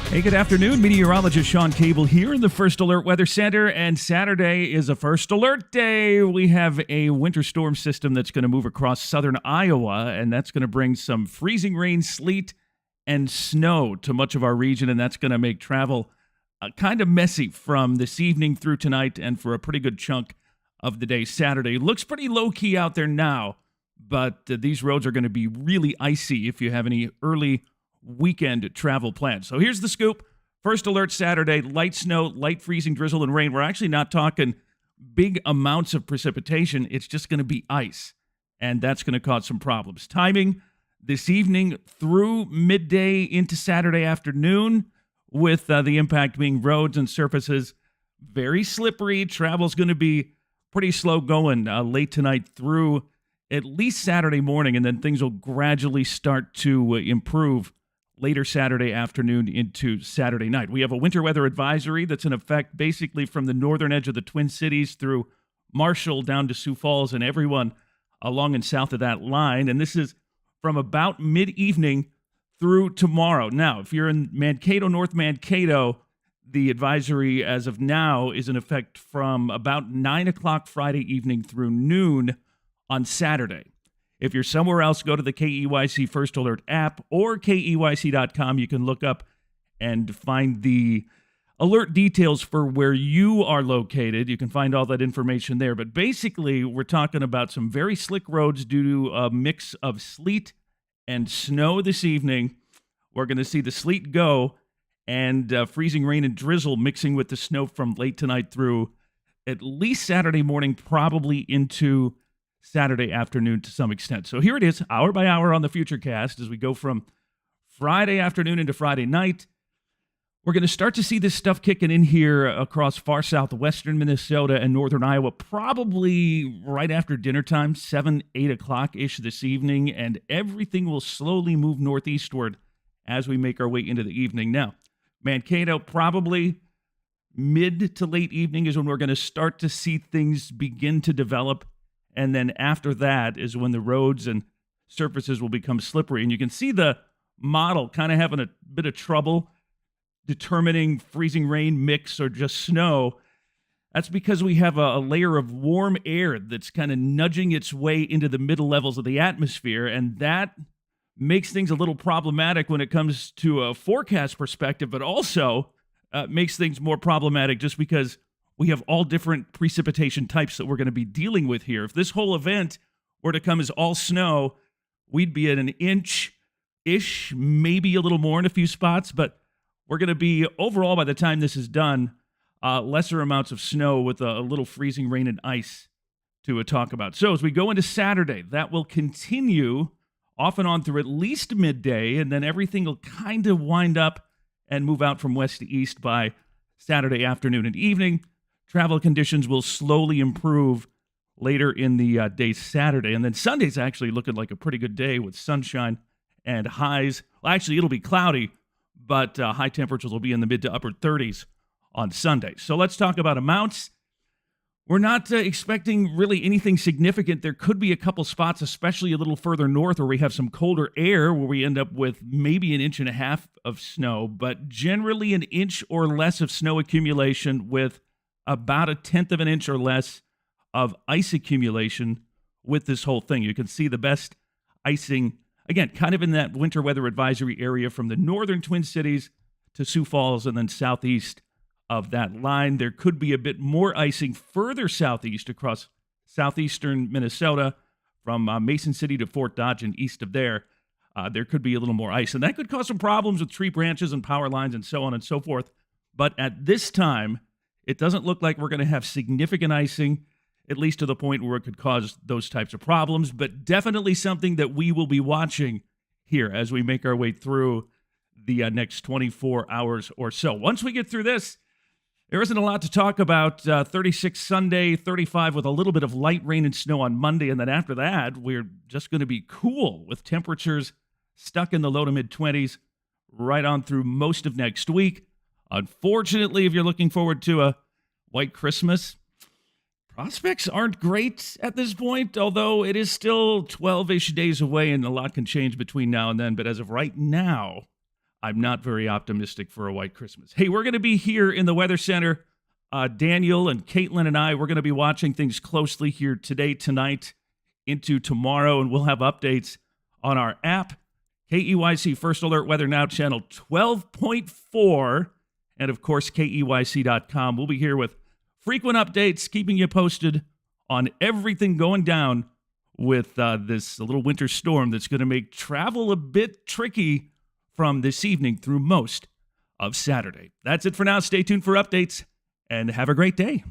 Hey, good afternoon. Meteorologist Shawn Cable here in the First Alert Weather Center, and Saturday is a First Alert Day. We have a winter storm system that's going to move across southern Iowa, and that's going to bring some freezing rain, sleet, and snow to much of our region, and that's going to make travel kind of messy from this evening through tonight and for a pretty good chunk of the day Saturday. Looks pretty low-key out there now, but these roads are going to be really icy if you have any early weekend travel plans. So here's the scoop. First alert Saturday, light snow, light freezing drizzle and rain. We're actually not talking big amounts of precipitation. It's just going to be ice, and that's going to cause some problems. Timing this evening through midday into Saturday afternoon, with the impact being roads and surfaces very slippery. Travel's going to be pretty slow going late tonight through at least Saturday morning, and then things will gradually start to improve later Saturday afternoon into Saturday night. We have a winter weather advisory that's in effect basically from the northern edge of the Twin Cities through Marshall down to Sioux Falls and everyone along and south of that line. And this is from about mid-evening through tomorrow. Now, if you're in Mankato, North Mankato, the advisory as of now is in effect from about 9 o'clock Friday evening through noon on Saturday. If you're somewhere else, go to the KEYC First Alert app or KEYC.com. You can look up and find the alert details for where you are located. You can find all that information there. But basically, we're talking about some very slick roads due to a mix of sleet and snow this evening. We're going to see the sleet go and freezing rain and drizzle mixing with the snow from late tonight through at least Saturday morning, probably into Saturday afternoon to some extent. So here it is, hour by hour on the Futurecast as we go from Friday afternoon into Friday night. We're going to start to see this stuff kicking in here across far southwestern Minnesota and northern Iowa, probably right after dinner time, 7, 8 o'clock-ish this evening, and everything will slowly move northeastward as we make our way into the evening. Now, Mankato, probably mid to late evening is when we're going to start to see things begin to develop. And then after that is when the roads and surfaces will become slippery. And you can see the model kind of having a bit of trouble determining freezing rain, mix, or just snow. That's because we have a layer of warm air that's kind of nudging its way into the middle levels of the atmosphere. And that makes things a little problematic when it comes to a forecast perspective, but also makes things more problematic just because we have all different precipitation types that we're going to be dealing with here. If this whole event were to come as all snow, we'd be at an inch-ish, maybe a little more in a few spots, but we're going to be, overall, by the time this is done, lesser amounts of snow with a little freezing rain and ice to talk about. So as we go into Saturday, that will continue off and on through at least midday, and then everything will kind of wind up and move out from west to east by Saturday afternoon and evening. Travel conditions will slowly improve later in the day Saturday. And then Sunday's actually looking like a pretty good day with sunshine and highs. Well, actually, it'll be cloudy, but high temperatures will be in the mid to upper 30s on Sunday. So let's talk about amounts. We're not expecting really anything significant. There could be a couple spots, especially a little further north, where we have some colder air, where we end up with maybe 1.5 inches of snow, but generally an inch or less of snow accumulation with about 1/10 of an inch or less of ice accumulation with this whole thing. You can see the best icing, again, kind of in that winter weather advisory area from the northern Twin Cities to Sioux Falls and then southeast of that line. There could be a bit more icing further southeast across southeastern Minnesota from Mason City to Fort Dodge and east of there. There could be a little more ice, and that could cause some problems with tree branches and power lines and so on and so forth. But at this time, it doesn't look like we're going to have significant icing, at least to the point where it could cause those types of problems, but definitely something that we will be watching here as we make our way through the next 24 hours or so. Once we get through this, there isn't a lot to talk about. 36 Sunday, 35 with a little bit of light rain and snow on Monday, and then after that, we're just going to be cool with temperatures stuck in the low to mid-20s right on through most of next week. Unfortunately, if you're looking forward to a white Christmas, prospects aren't great at this point, although it is still 12-ish days away and a lot can change between now and then. But as of right now, I'm not very optimistic for a white Christmas. Hey, we're going to be here in the Weather Center. Daniel and Caitlin and I, we're going to be watching things closely here today, tonight, into tomorrow, and we'll have updates on our app, KEYC First Alert Weather Now, channel 12.4, and of course, KEYC.com. We'll be here with frequent updates, keeping you posted on everything going down with this little winter storm that's going to make travel a bit tricky from this evening through most of Saturday. That's it for now. Stay tuned for updates and have a great day.